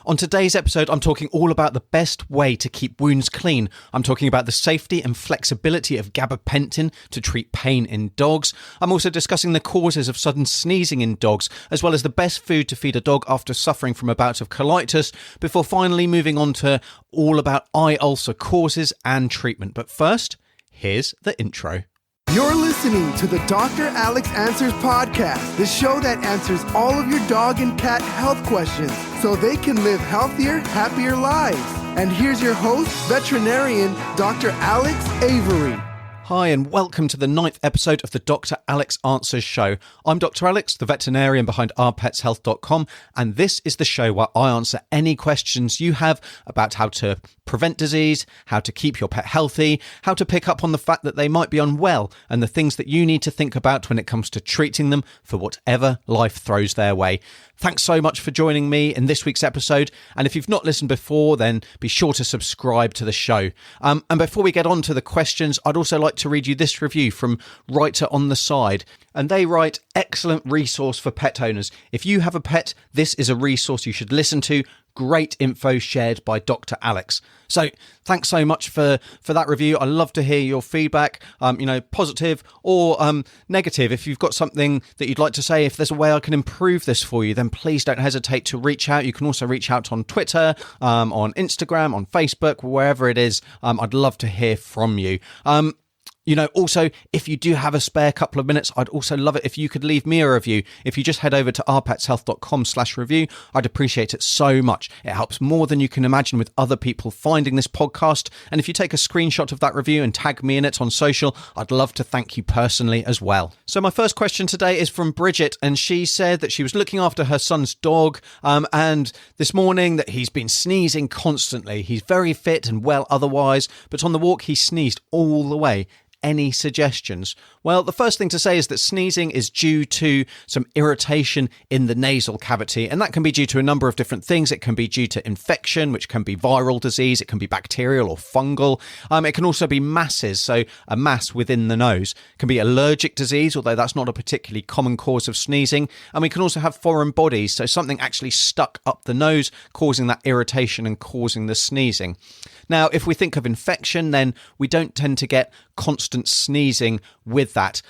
On today's episode, I'm talking all about the best way to keep wounds clean. I'm talking about the safety and flexibility of gabapentin to treat pain in dogs. I'm also discussing the causes of sudden sneezing in dogs, as well as the best food to feed a dog after suffering from a bout of colitis, before finally moving on to all about eye ulcer causes and treatment. But first, here's the intro. You're listening to the Dr. Alex Answers podcast, the show that answers all of your dog and cat health questions so they can live healthier, happier lives. And here's your host, veterinarian Dr. Alex Avery. Hi and welcome to the 9th episode of the Dr. Alex Answers Show. I'm Dr. Alex, the veterinarian behind ourpetshealth.com, and this is the show where I answer any questions you have about how to prevent disease, how to keep your pet healthy, how to pick up on the fact that they might be unwell, and the things that you need to think about when it comes to treating them for whatever life throws their way. Thanks so much for joining me in this week's episode. And if you've not listened before, then be sure to subscribe to the show. And before we get on to the questions, I'd also like to read you this review from Writer on the Side. And they write, excellent resource for pet owners. If you have a pet, this is a resource you should listen to. Great info shared by Dr. Alex. So thanks so much for that review. I love to hear your feedback, positive or negative. If you've got something that you'd like to say, if there's a way I can improve this for you, then please don't hesitate to reach out. You can also reach out on Twitter, on Instagram, on Facebook, wherever it is. I'd love to hear from you. Also, if you do have a spare couple of minutes, I'd also love it if you could leave me a review. If you just head over to ourpetshealth.com/review, I'd appreciate it so much. It helps more than you can imagine with other people finding this podcast. And if you take a screenshot of that review and tag me in it on social, I'd love to thank you personally as well. So my first question today is from Bridget, and she said that she was looking after her son's dog, and this morning that he's been sneezing constantly. He's very fit and well otherwise, but on the walk he sneezed all the way. Any suggestions? Well, the first thing to say is that sneezing is due to some irritation in the nasal cavity, and that can be due to a number of different things. It can be due to infection, which can be viral disease. It can be bacterial or fungal. It can also be masses, so a mass within the nose. It can be allergic disease, although that's not a particularly common cause of sneezing. And we can also have foreign bodies, so something actually stuck up the nose, causing that irritation and causing the sneezing. Now, if we think of infection, then we don't tend to get constant sneezing with that.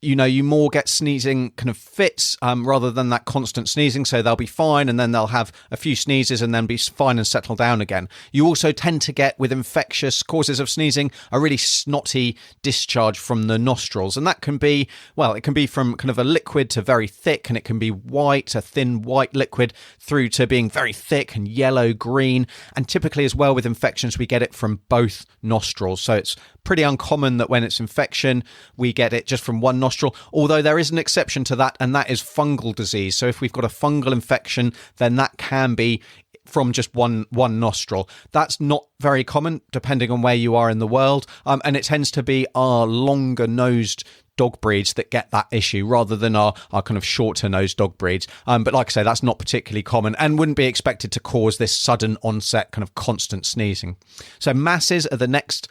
You more get sneezing kind of fits rather than that constant sneezing. So they'll be fine and then they'll have a few sneezes and then be fine and settle down again. You also tend to get, with infectious causes of sneezing, a really snotty discharge from the nostrils. And that can be, it can be from kind of a liquid to very thick, and it can be white, a thin white liquid, through to being very thick and yellow, green. And typically as well with infections, we get it from both nostrils. So it's pretty uncommon that when it's infection, we get it just from one nostril, although there is an exception to that, and that is fungal disease. So if we've got a fungal infection, then that can be from just one nostril. That's not very common, depending on where you are in the world, and it tends to be our longer nosed dog breeds that get that issue rather than our kind of shorter nosed dog breeds. But like I say, that's not particularly common and wouldn't be expected to cause this sudden onset kind of constant sneezing. So masses are the next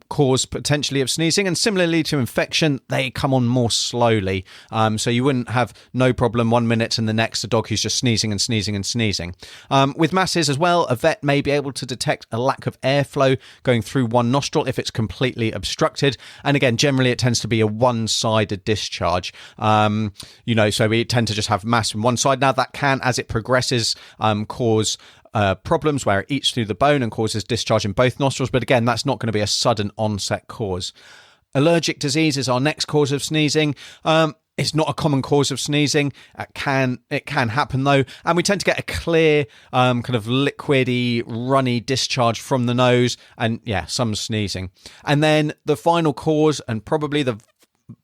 cause potentially of sneezing, and similarly to infection, they come on more slowly. So you wouldn't have no problem 1 minute and the next a dog who's just sneezing and sneezing and sneezing. With masses as well, a vet may be able to detect a lack of airflow going through one nostril if it's completely obstructed. And again, generally it tends to be a one-sided discharge. So we tend to just have mass from one side. Now that can, as it progresses, cause problems where it eats through the bone and causes discharge in both nostrils. But again, that's not going to be a sudden onset cause. Allergic disease is our next cause of sneezing. It's not a common cause of sneezing. It can happen though, and we tend to get a clear, kind of liquidy, runny discharge from the nose, and some sneezing. And then the final cause, and probably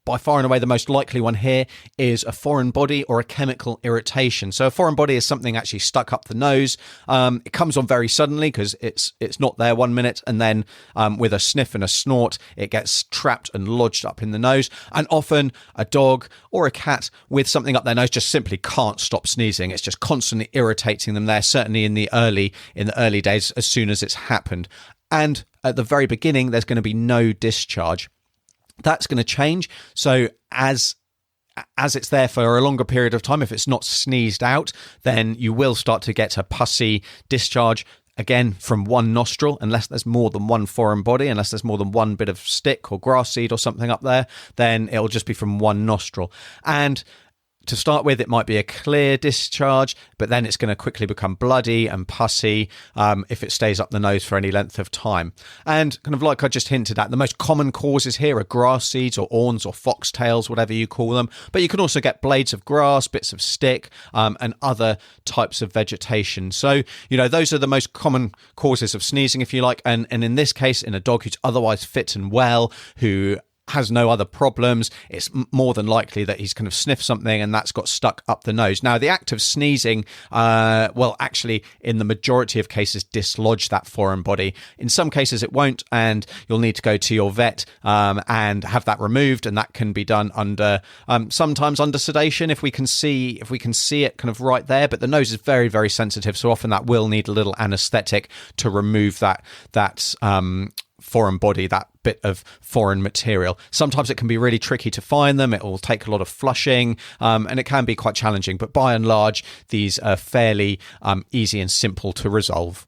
by far and away the most likely one here, is a foreign body or a chemical irritation. So a foreign body is something actually stuck up the nose. It comes on very suddenly because it's not there 1 minute, and then with a sniff and a snort, it gets trapped and lodged up in the nose. And often a dog or a cat with something up their nose just simply can't stop sneezing. It's just constantly irritating them there, certainly in the early days, as soon as it's happened. And at the very beginning, there's going to be no discharge. That's going to change. So as as it's there for a longer period of time, if it's not sneezed out, then you will start to get a pussy discharge, again, from one nostril, unless there's more than one foreign body, unless there's more than one bit of stick or grass seed or something up there, then it'll just be from one nostril. And to start with, it might be a clear discharge, but then it's going to quickly become bloody and pussy if it stays up the nose for any length of time. And kind of like I just hinted at, the most common causes here are grass seeds or awns or foxtails, whatever you call them. But you can also get blades of grass, bits of stick, and other types of vegetation. So, those are the most common causes of sneezing, if you like. And in this case, in a dog who's otherwise fit and well, who has no other problems, it's more than likely that he's kind of sniffed something and that's got stuck up the nose. Now, the act of sneezing will actually, in the majority of cases, dislodge that foreign body. In some cases, it won't, and you'll need to go to your vet and have that removed, and that can be done under sometimes under sedation if we can see it kind of right there. But the nose is very, very sensitive, so often that will need a little anaesthetic to remove that foreign body, that bit of foreign material. Sometimes it can be really tricky to find them. It will take a lot of flushing, and it can be quite challenging. But by and large, these are fairly easy and simple to resolve.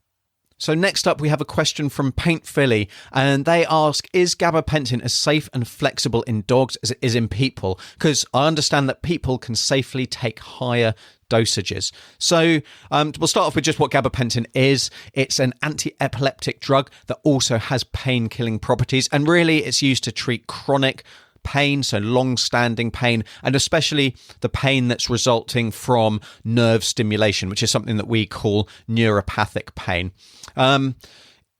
So next up, we have a question from Paint Philly, and they ask, is gabapentin as safe and flexible in dogs as it is in people? Because I understand that people can safely take higher dosages. So we'll start off with just what gabapentin is. It's an anti-epileptic drug that also has pain-killing properties, and really it's used to treat chronic pain, so long-standing pain, and especially the pain that's resulting from nerve stimulation, which is something that we call neuropathic pain.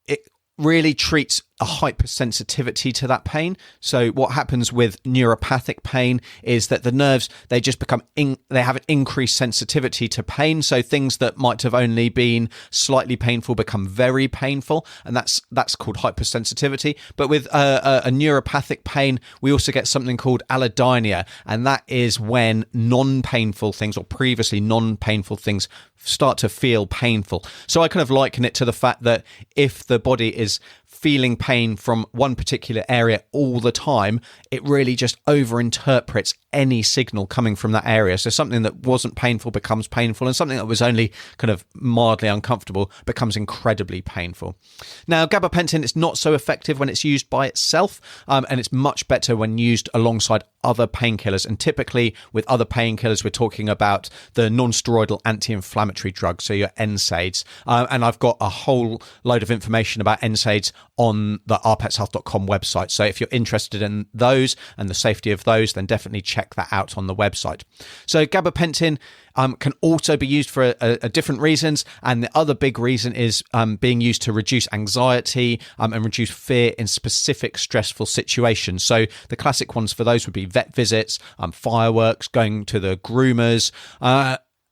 It really treats a hypersensitivity to that pain. So what happens with neuropathic pain is that the nerves, they just become they have an increased sensitivity to pain. So things that might have only been slightly painful become very painful, and that's called hypersensitivity. But with a neuropathic pain, we also get something called allodynia, and that is when non-painful things or previously non-painful things start to feel painful. So I kind of liken it to the fact that if the body is feeling pain from one particular area all the time, it really just overinterprets any signal coming from that area. So something that wasn't painful becomes painful, and something that was only kind of mildly uncomfortable becomes incredibly painful. Now, gabapentin is not so effective when it's used by itself, and it's much better when used alongside other painkillers. And typically with other painkillers, we're talking about the non-steroidal anti-inflammatory drugs, so your NSAIDs. And I've got a whole load of information about NSAIDs on the ourpetshealth.com website. So if you're interested in those and the safety of those, then definitely check that out on the website. So gabapentin can also be used for a different reasons, and the other big reason is being used to reduce anxiety and reduce fear in specific stressful situations. So the classic ones for those would be vet visits, fireworks, going to the groomers,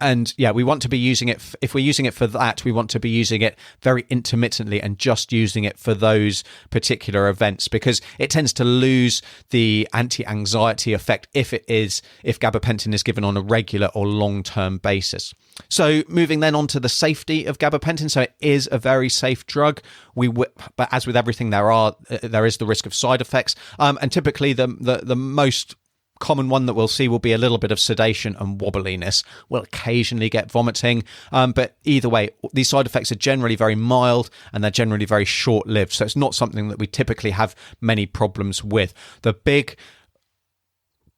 and yeah, we want to be using it, if we're using it for that, we want to be using it very intermittently and just using it for those particular events, because it tends to lose the anti-anxiety effect if gabapentin is given on a regular or long-term basis. So moving then on to the safety of gabapentin. So it is a very safe drug. But as with everything, there is the risk of side effects. And typically the most common one that we'll see will be a little bit of sedation and wobbliness. We'll occasionally get vomiting, but either way, these side effects are generally very mild and they're generally very short-lived. So it's not something that we typically have many problems with. The big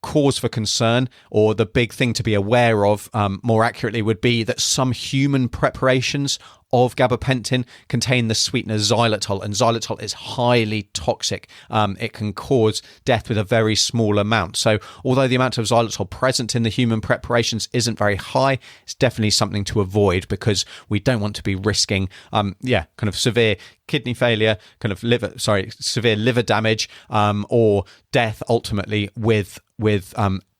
cause for concern, or the big thing to be aware of, more accurately, would be that some human preparations of gabapentin contain the sweetener xylitol, and xylitol is highly toxic. It can cause death with a very small amount. So although the amount of xylitol present in the human preparations isn't very high, it's definitely something to avoid, because we don't want to be risking kind of severe kidney failure, severe liver damage, or death ultimately with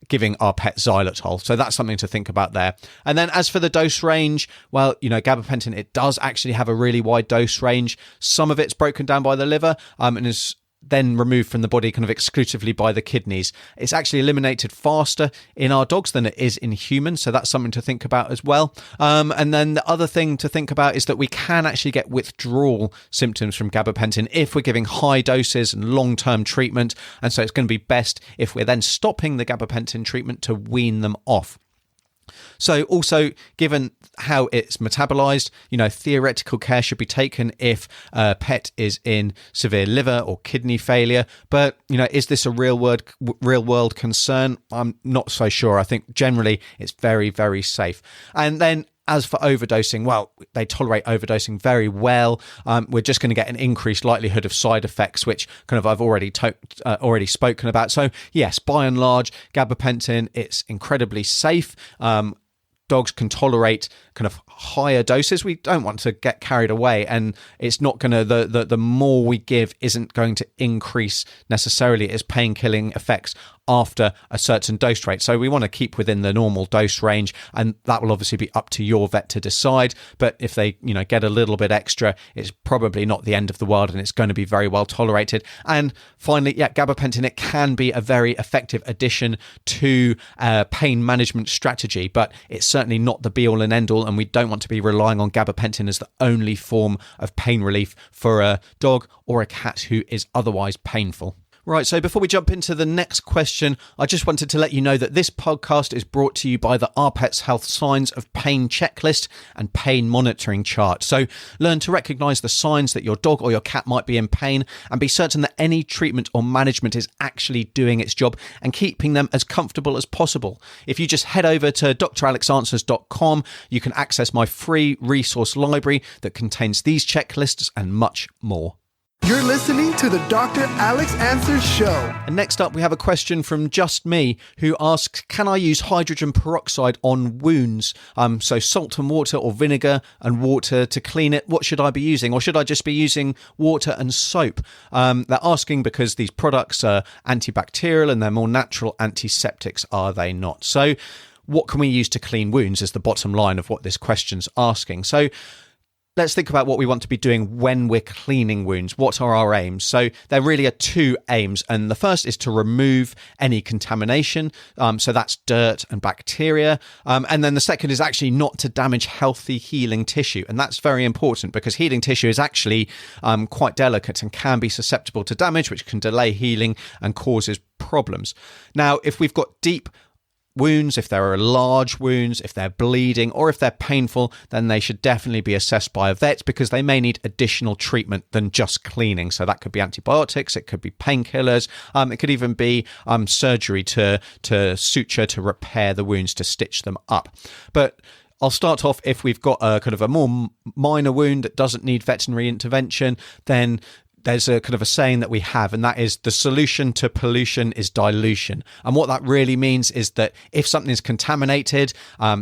giving our pet xylitol. So that's something to think about there. And then as for the dose range, well, gabapentin, it does actually have a really wide dose range. Some of it's broken down by the liver and is then removed from the body kind of exclusively by the kidneys. It's actually eliminated faster in our dogs than it is in humans, so that's something to think about as well. And then the other thing to think about is that we can actually get withdrawal symptoms from gabapentin if we're giving high doses and long-term treatment, and so it's going to be best if we're then stopping the gabapentin treatment to wean them off. So also, given how it's metabolized, theoretical care should be taken if a pet is in severe liver or kidney failure. But, is this a real world concern? I'm not so sure. I think generally it's very, very safe. And then as for overdosing, well, they tolerate overdosing very well. We're just going to get an increased likelihood of side effects, which kind of I've already spoken about. So yes, by and large, gabapentin, it's incredibly safe. Dogs can tolerate kind of higher doses. We don't want to get carried away, and it's not going to, the more we give isn't going to increase necessarily its pain-killing effects after a certain dose rate. So we want to keep within the normal dose range, and that will obviously be up to your vet to decide. But if they, get a little bit extra, it's probably not the end of the world, and it's going to be very well tolerated. And finally, gabapentin, it can be a very effective addition to pain management strategy, but it's certainly not the be all and end all, and we don't want to be relying on gabapentin as the only form of pain relief for a dog or a cat who is otherwise painful. Right, so before we jump into the next question, I just wanted to let you know that this podcast is brought to you by the Our Pets Health Signs of Pain checklist and pain monitoring chart. So learn to recognise the signs that your dog or your cat might be in pain, and be certain that any treatment or management is actually doing its job and keeping them as comfortable as possible. If you just head over to dralexanswers.com, you can access my free resource library that contains these checklists and much more. You're listening to the Dr. Alex Answers Show. And next up, we have a question from Just Me, who asks, can I use hydrogen peroxide on wounds? So salt and water, or vinegar and water to clean it. What should I be using? Or should I just be using water and soap? They're asking because these products are antibacterial and they're more natural antiseptics, are they not? So what can we use to clean wounds is the bottom line of what this question's asking. So let's think about what we want to be doing when we're cleaning wounds. What are our aims? So there really are two aims. And the first is to remove any contamination. So that's dirt and bacteria. And then the second is actually not to damage healthy healing tissue. And that's very important because healing tissue is actually quite delicate and can be susceptible to damage, which can delay healing and causes problems. Now, if we've got deep wounds, if there are large wounds, if they're bleeding, or if they're painful, then they should definitely be assessed by a vet because they may need additional treatment than just cleaning. So that could be antibiotics, it could be painkillers, it could even be surgery to suture, to repair the wounds, to stitch them up. But I'll start off, if we've got a kind of a more minor wound that doesn't need veterinary intervention, then there's a kind of a saying that we have, and that is the solution to pollution is dilution. And what that really means is that if something is contaminated,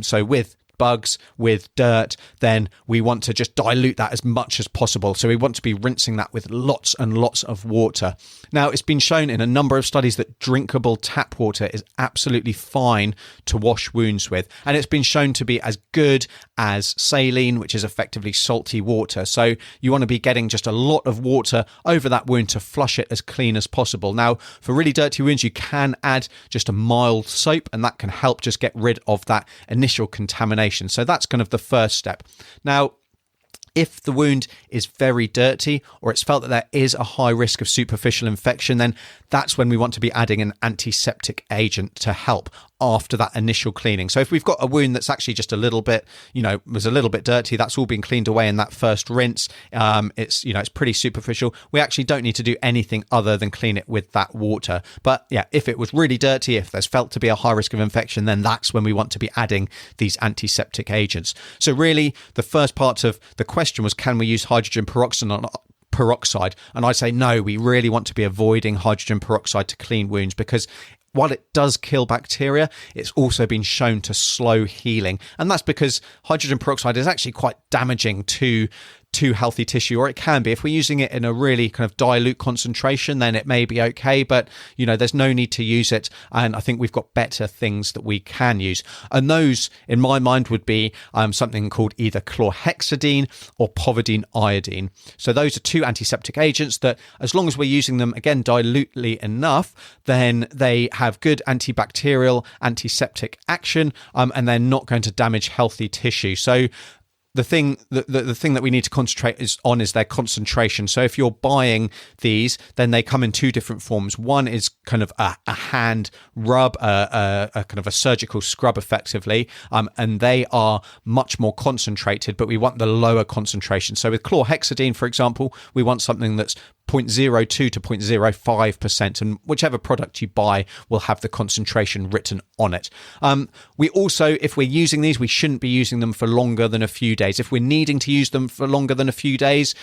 so with bugs, with dirt, then we want to just dilute that as much as possible. So we want to be rinsing that with lots and lots of water. Now, it's been shown in a number of studies that drinkable tap water is absolutely fine to wash wounds with. And it's been shown to be as good as saline, which is effectively salty water. So you want to be getting just a lot of water over that wound to flush it as clean as possible. Now, for really dirty wounds, you can add just a mild soap, and that can help just get rid of that initial contamination. So that's kind of the first step. Now, if the wound is very dirty, or it's felt that there is a high risk of superficial infection, then that's when we want to be adding an antiseptic agent to help after that initial cleaning. So if we've got a wound that's actually just a little bit, was a little bit dirty, that's all been cleaned away in that first rinse. It's pretty superficial. We actually don't need to do anything other than clean it with that water. But yeah, if it was really dirty, if there's felt to be a high risk of infection, then that's when we want to be adding these antiseptic agents. So really, the first part of the question was, can we use hydrogen peroxide? And I say no, we really want to be avoiding hydrogen peroxide to clean wounds, because while it does kill bacteria, it's also been shown to slow healing. And that's because hydrogen peroxide is actually quite damaging to to healthy tissue, or it can be. If we're using it in a really kind of dilute concentration, then it may be okay, but there's no need to use it, and I think we've got better things that we can use, and those in my mind would be something called either chlorhexidine or povidone iodine. So those are two antiseptic agents that, as long as we're using them again dilutely enough, then they have good antibacterial, antiseptic action, and they're not going to damage healthy tissue. So the thing that we need to concentrate on is their concentration. So if you're buying these, then they come in two different forms. One is kind of a hand rub, a kind of a surgical scrub effectively, and they are much more concentrated, but we want the lower concentration. So with chlorhexidine, for example, we want something that's 0.02 to 0.05%, and whichever product you buy will have the concentration written on it. We also, if we're using these, we shouldn't be using them for longer than a few days. If we're needing to use them for longer than a few days,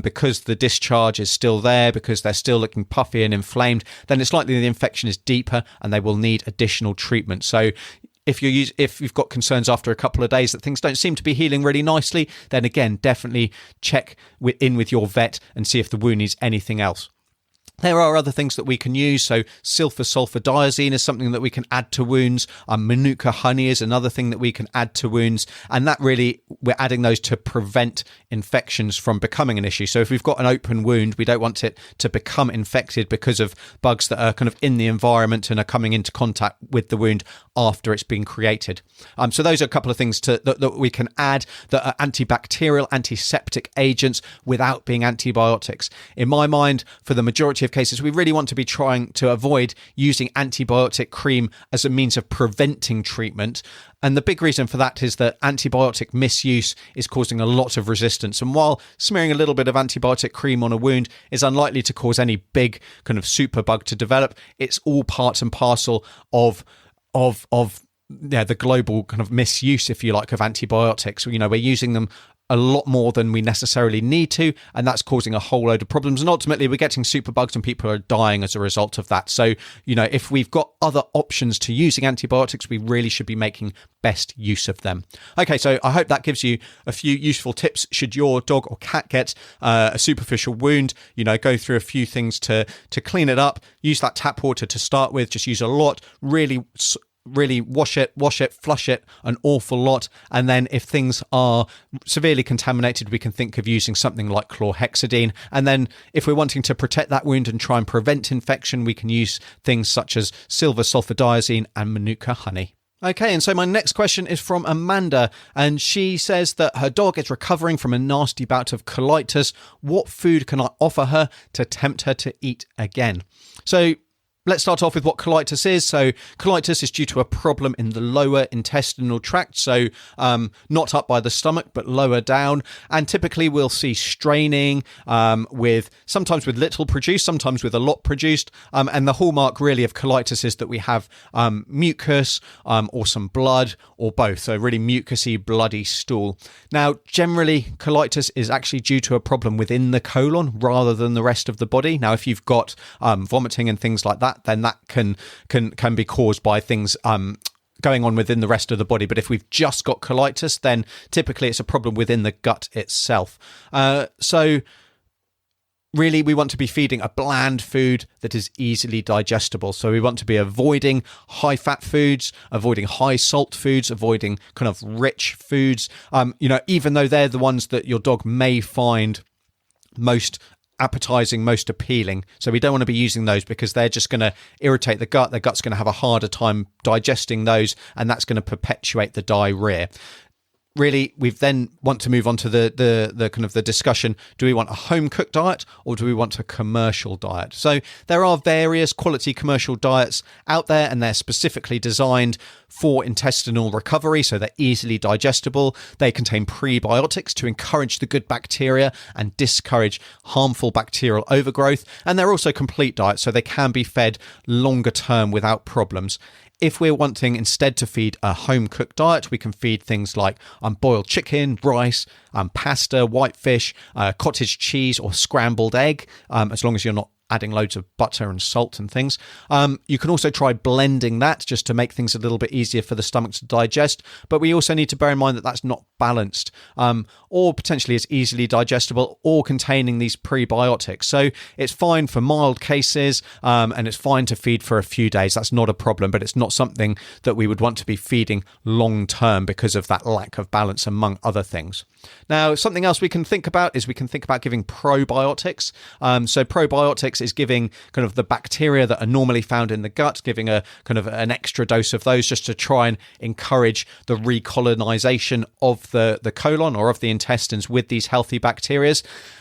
because the discharge is still there, because they're still looking puffy and inflamed, then it's likely the infection is deeper and they will need additional treatment. So if you've got concerns after a couple of days that things don't seem to be healing really nicely, then again, definitely check in with your vet and see if the wound needs anything else. There are other things that we can use. So sulfur-sulfadiazine is something that we can add to wounds. Manuka honey is another thing that we can add to wounds. And that really, we're adding those to prevent infections from becoming an issue. So if we've got an open wound, we don't want it to become infected because of bugs that are kind of in the environment and are coming into contact with the wound after it's been created. So those are a couple of things that we can add that are antibacterial, antiseptic agents without being antibiotics. In my mind, for the majority of cases, we really want to be trying to avoid using antibiotic cream as a means of preventing treatment. And the big reason for that is that antibiotic misuse is causing a lot of resistance. And while smearing a little bit of antibiotic cream on a wound is unlikely to cause any big kind of superbug to develop, it's all part and parcel of the global kind of misuse, if you like, of antibiotics. We're using them a lot more than we necessarily need to, and that's causing a whole load of problems. And ultimately, we're getting superbugs and people are dying as a result of that. So, if we've got other options to using antibiotics, we really should be making best use of them. Okay, so I hope that gives you a few useful tips should your dog or cat get a superficial wound. Go through a few things to clean it up. Use that tap water to start with. Just use a lot. Really wash it, flush it an awful lot. And then if things are severely contaminated, we can think of using something like chlorhexidine. And then if we're wanting to protect that wound and try and prevent infection, we can use things such as silver-sulfadiazine and Manuka honey. Okay, and so my next question is from Amanda, and she says that her dog is recovering from a nasty bout of colitis. What food can I offer her to tempt her to eat again? So let's start off with what colitis is. So colitis is due to a problem in the lower intestinal tract, so not up by the stomach, but lower down. And typically we'll see straining sometimes with little produced, sometimes with a lot produced. And the hallmark really of colitis is that we have mucus or some blood or both. So really mucousy, bloody stool. Now, generally, colitis is actually due to a problem within the colon rather than the rest of the body. Now, if you've got vomiting and things like that, then that can be caused by things going on within the rest of the body. But if we've just got colitis, then typically it's a problem within the gut itself. So really, we want to be feeding a bland food that is easily digestible. So we want to be avoiding high-fat foods, avoiding high-salt foods, avoiding kind of rich foods, even though they're the ones that your dog may find most appetizing, most appealing. So we don't want to be using those because they're just going to irritate the gut. The gut's going to have a harder time digesting those, and that's going to perpetuate the diarrhea. Really, we then want to move on to the kind of the discussion. Do we want a home cooked diet or do we want a commercial diet? So there are various quality commercial diets out there, and they're specifically designed for intestinal recovery, so they're easily digestible. They contain prebiotics to encourage the good bacteria and discourage harmful bacterial overgrowth. And they're also complete diets, so they can be fed longer term without problems. If we're wanting instead to feed a home-cooked diet, we can feed things like boiled chicken, rice, pasta, white fish, cottage cheese, or scrambled egg, as long as you're not adding loads of butter and salt and things. You can also try blending that just to make things a little bit easier for the stomach to digest. But we also need to bear in mind that that's not balanced, or potentially is easily digestible, or containing these prebiotics. So it's fine for mild cases, and it's fine to feed for a few days. That's not a problem, but it's not something that we would want to be feeding long term because of that lack of balance, among other things. Now, something else we can think about is we can think about giving probiotics. So probiotics is giving kind of the bacteria that are normally found in the gut, giving a kind of an extra dose of those just to try and encourage the recolonization of the colon or of the intestines with these healthy bacteria.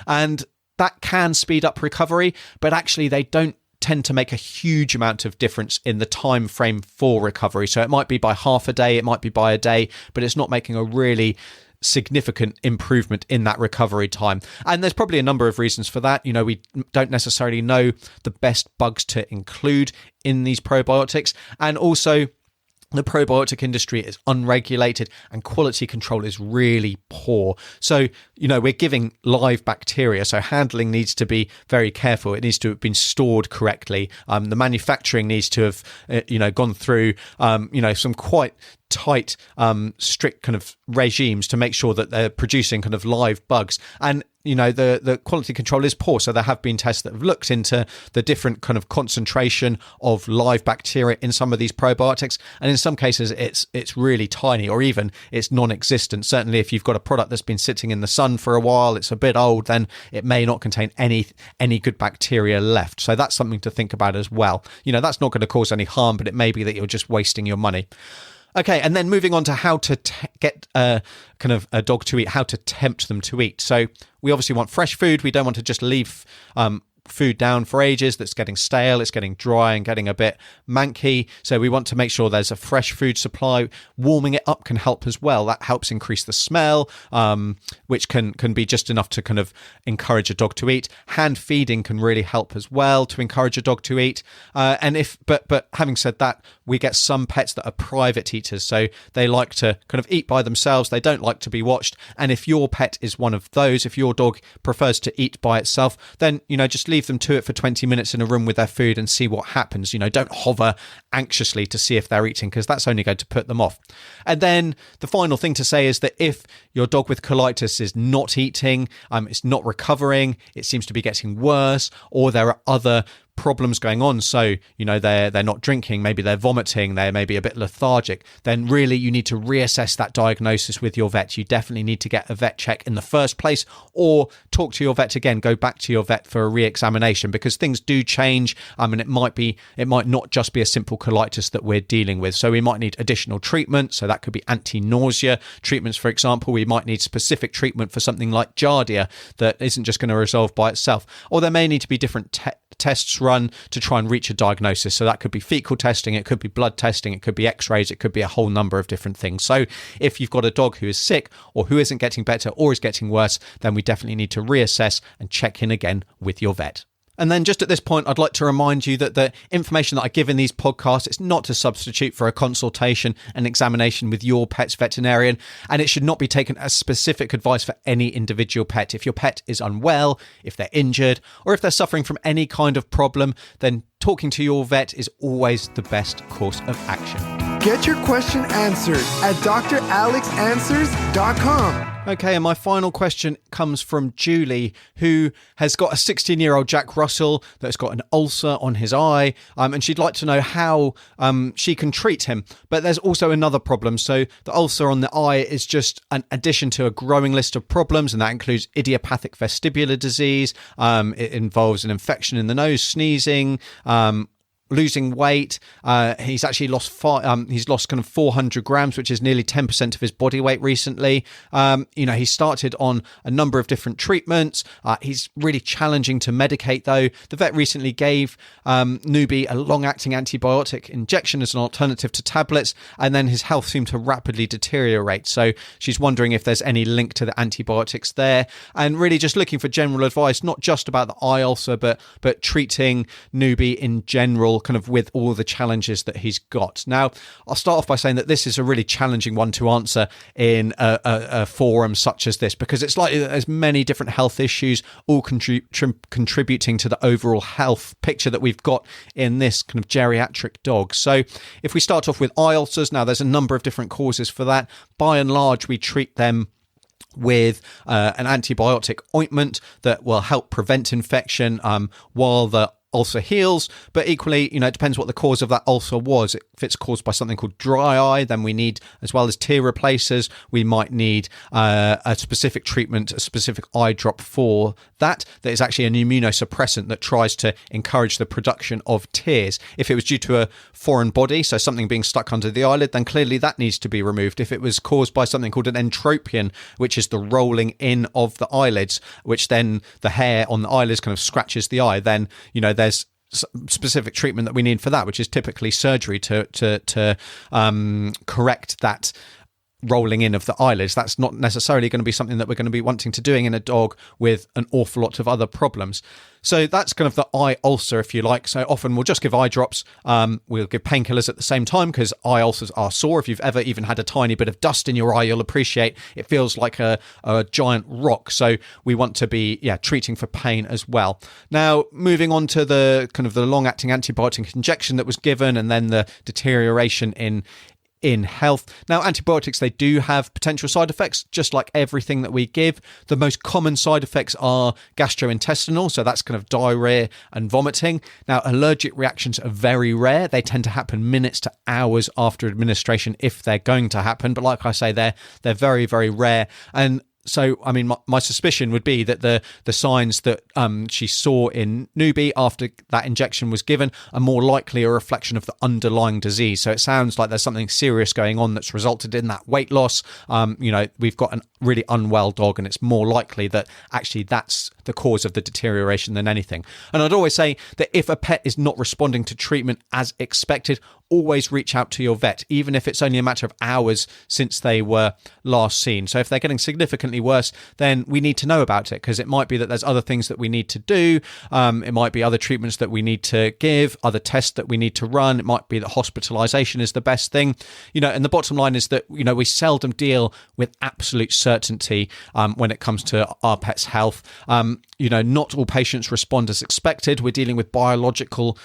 And that can speed up recovery, but actually they don't tend to make a huge amount of difference in the time frame for recovery. So it might be by half a day, it might be by a day, but it's not making a really significant improvement in that recovery time. And there's probably a number of reasons for that. We don't necessarily know the best bugs to include in these probiotics. And also, the probiotic industry is unregulated and quality control is really poor. So, we're giving live bacteria. So handling needs to be very careful. It needs to have been stored correctly. The manufacturing needs to have, gone through, some quite tight, strict kind of regimes to make sure that they're producing kind of live bugs. And the quality control is poor. So there have been tests that have looked into the different kind of concentration of live bacteria in some of these probiotics. And in some cases, it's really tiny, or even it's non-existent. Certainly, if you've got a product that's been sitting in the sun for a while, it's a bit old, then it may not contain any good bacteria left. So that's something to think about as well. That's not going to cause any harm, but it may be that you're just wasting your money. Okay, and then moving on to how to get kind of a dog to eat, how to tempt them to eat. So we obviously want fresh food. We don't want to just leave food down for ages that's getting stale, it's getting dry and getting a bit manky. So we want to make sure there's a fresh food supply. Warming it up can help as well. That helps increase the smell, which can be just enough to kind of encourage a dog to eat. Hand feeding can really help as well to encourage a dog to eat. But having said that, we get some pets that are private eaters, so they like to kind of eat by themselves. They don't like to be watched. And if your pet is one of those, if your dog prefers to eat by itself, then just leave them to it for 20 minutes in a room with their food and see what happens. Don't hover anxiously to see if they're eating, because that's only going to put them off. And then the final thing to say is that if your dog with colitis is not eating, it's not recovering, it seems to be getting worse, or there are other problems going on, so they're not drinking, maybe they're vomiting, they may be a bit lethargic, then really you need to reassess that diagnosis with your vet. You definitely need to get a vet check in the first place, or talk to your vet again, go back to your vet for a re-examination, because things do change, and it might not just be a simple colitis that we're dealing with. So we might need additional treatment. So that could be anti-nausea treatments, for example. We might need specific treatment for something like giardia that isn't just going to resolve by itself, or there may need to be different tests run to try and reach a diagnosis. So that could be fecal testing, it could be blood testing, it could be x-rays, it could be a whole number of different things. So if you've got a dog who is sick, or who isn't getting better, or is getting worse, then we definitely need to reassess and check in again with your vet. And then just at this point, I'd like to remind you that the information that I give in these podcasts is not to substitute for a consultation and examination with your pet's veterinarian, and it should not be taken as specific advice for any individual pet. If your pet is unwell, if they're injured, or if they're suffering from any kind of problem, then talking to your vet is always the best course of action. Get your question answered at dralexanswers.com. Okay, and my final question comes from Julie, who has got a 16-year-old Jack Russell that's got an ulcer on his eye, and she'd like to know how she can treat him. But there's also another problem. So the ulcer on the eye is just an addition to a growing list of problems, and that includes idiopathic vestibular disease. It involves an infection in the nose, sneezing, losing weight. He's actually lost he's lost kind of 400 grams, which is nearly 10% of his body weight recently. He started on a number of different treatments. He's really challenging to medicate, though. The vet recently gave Newbie a long-acting antibiotic injection as an alternative to tablets, and then his health seemed to rapidly deteriorate. So she's wondering if there's any link to the antibiotics there, and really just looking for general advice, not just about the eye ulcer, but treating Newbie in general deal kind of with all the challenges that he's got. Now, I'll start off by saying that this is a really challenging one to answer in a forum such as this, because it's like there's many different health issues all contributing to the overall health picture that we've got in this kind of geriatric dog. So if we start off with eye ulcers, now there's a number of different causes for that. By and large, we treat them with an antibiotic ointment that will help prevent infection while the ulcer heals. But equally, it depends what the cause of that ulcer was. If it's caused by something called dry eye, then we need, as well as tear replacers, we might need a specific treatment, a specific eye drop for that is actually an immunosuppressant that tries to encourage the production of tears. If it was due to a foreign body, so something being stuck under the eyelid, then clearly that needs to be removed. If it was caused by something called an entropion, which is the rolling in of the eyelids, which then the hair on the eyelids kind of scratches the eye, then there's specific treatment that we need for that, which is typically surgery to correct that rolling in of the eyelids. That's not necessarily going to be something that we're going to be wanting to doing in a dog with an awful lot of other problems. So that's kind of the eye ulcer, if you like. So often we'll just give eye drops. We'll give painkillers at the same time because eye ulcers are sore. If you've ever even had a tiny bit of dust in your eye, you'll appreciate it feels like a giant rock. So we want to be treating for pain as well. Now, moving on to the kind of the long-acting antibiotic injection that was given, and then the deterioration in health. Now, antibiotics, they do have potential side effects, just like everything that we give. The most common side effects are gastrointestinal, so that's kind of diarrhea and vomiting. Now, allergic reactions are very rare. They tend to happen minutes to hours after administration if they're going to happen. But like I say, they're very, very rare. And so, I mean, my suspicion would be that the signs that she saw in Newbie after that injection was given are more likely a reflection of the underlying disease. So it sounds like there's something serious going on that's resulted in that weight loss. We've got a really unwell dog, and it's more likely that actually that's the cause of the deterioration than anything. And I'd always say that if a pet is not responding to treatment as expected, always reach out to your vet, even if it's only a matter of hours since they were last seen. So if they're getting significantly worse, then we need to know about it, because it might be that there's other things that we need to do. It might be other treatments that we need to give, other tests that we need to run. It might be that hospitalization is the best thing. And the bottom line is that, we seldom deal with absolute certainty when it comes to our pet's health. Not all patients respond as expected. We're dealing with biological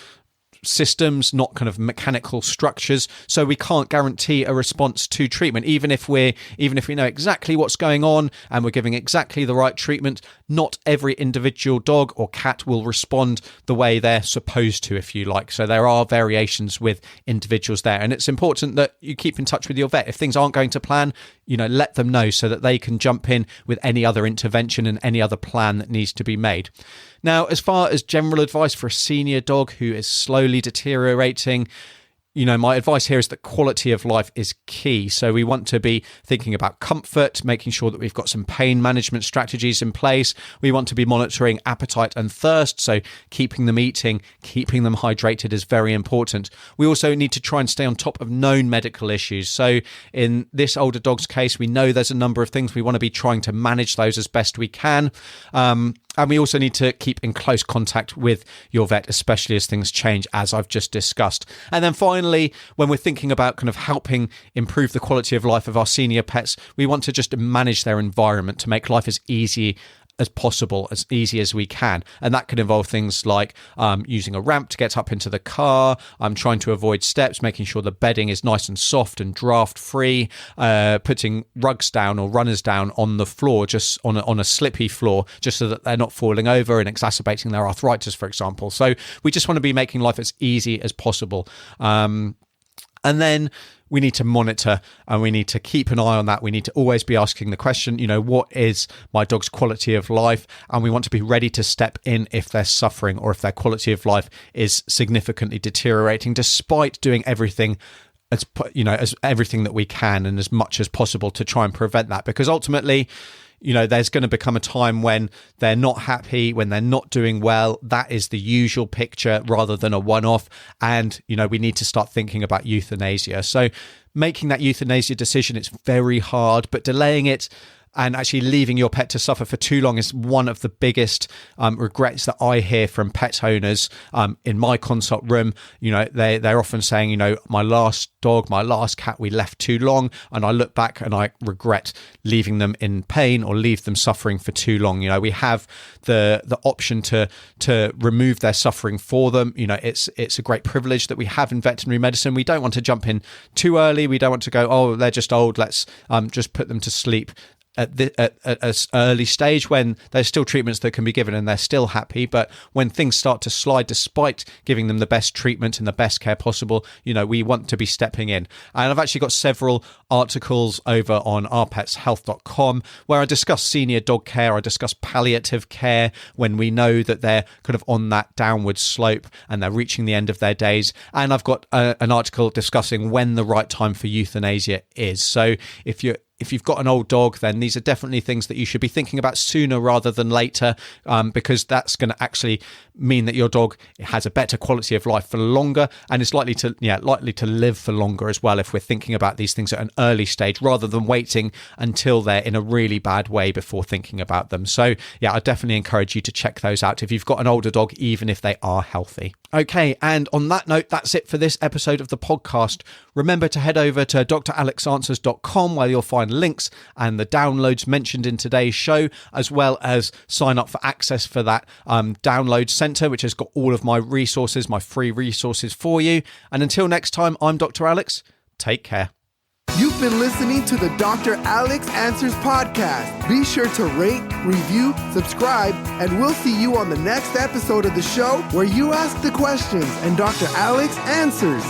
systems, not kind of mechanical structures, so we can't guarantee a response to treatment. Even if we know exactly what's going on and we're giving exactly the right treatment, not every individual dog or cat will respond the way they're supposed to, if you like. So there are variations with individuals there, and it's important that you keep in touch with your vet. If things aren't going to plan, let them know so that they can jump in with any other intervention and any other plan that needs to be made. Now, as far as general advice for a senior dog who is slowly deteriorating, my advice here is that quality of life is key. So we want to be thinking about comfort, making sure that we've got some pain management strategies in place. We want to be monitoring appetite and thirst. So keeping them eating, keeping them hydrated is very important. We also need to try and stay on top of known medical issues. So in this older dog's case, we know there's a number of things. We want to be trying to manage those as best we can. And we also need to keep in close contact with your vet, especially as things change, as I've just discussed. And then finally, when we're thinking about kind of helping improve the quality of life of our senior pets, we want to just manage their environment to make life as easy as possible, as easy as we can. And that could involve things like using a ramp to get up into the car, trying to avoid steps, making sure the bedding is nice and soft and draft free, putting rugs down or runners down on the floor, just on a slippy floor, just so that they're not falling over and exacerbating their arthritis, for example. So we just want to be making life as easy as possible. And then we need to monitor, and we need to keep an eye on that. We need to always be asking the question, what is my dog's quality of life? And we want to be ready to step in if they're suffering or if their quality of life is significantly deteriorating, despite doing everything as everything that we can and as much as possible to try and prevent that. Because ultimately, there's going to become a time when they're not happy, when they're not doing well. That is the usual picture rather than a one-off. And, we need to start thinking about euthanasia. So making that euthanasia decision, it's very hard, but delaying it And actually leaving your pet to suffer for too long is one of the biggest regrets that I hear from pet owners in my consult room. You know, they're often saying, you know, my last dog, my last cat, we left too long, and I look back and I regret leaving them in pain or leave them suffering for too long. You know, we have the option to remove their suffering for them. You know, it's a great privilege that we have in veterinary medicine. We don't want to jump in too early. We don't want to go, oh, they're just old, let's just put them to sleep at an early stage when there's still treatments that can be given and they're still happy. But when things start to slide, despite giving them the best treatment and the best care possible, you know, we want to be stepping in. And I've actually got several articles over on ourpetshealth.com where I discuss senior dog care. I discuss palliative care when we know that they're kind of on that downward slope and they're reaching the end of their days. And I've got an article discussing when the right time for euthanasia is. So if you've got an old dog, then these are definitely things that you should be thinking about sooner rather than later, because that's going to actually mean that your dog has a better quality of life for longer and is likely to live for longer as well if we're thinking about these things at an early stage rather than waiting until they're in a really bad way before thinking about them. So yeah, I definitely encourage you to check those out if you've got an older dog, even if they are healthy. Okay, and on that note, that's it for this episode of the podcast. Remember to head over to dralexanswers.com where you'll find links and the downloads mentioned in today's show, as well as sign up for access for that download center, which has got all of my resources, my free resources for you. And until next time, I'm Dr. Alex. Take care. You've been listening to the Dr. Alex Answers podcast. Be sure to rate, review, subscribe, and we'll see you on the next episode of the show where you ask the questions and Dr. Alex answers.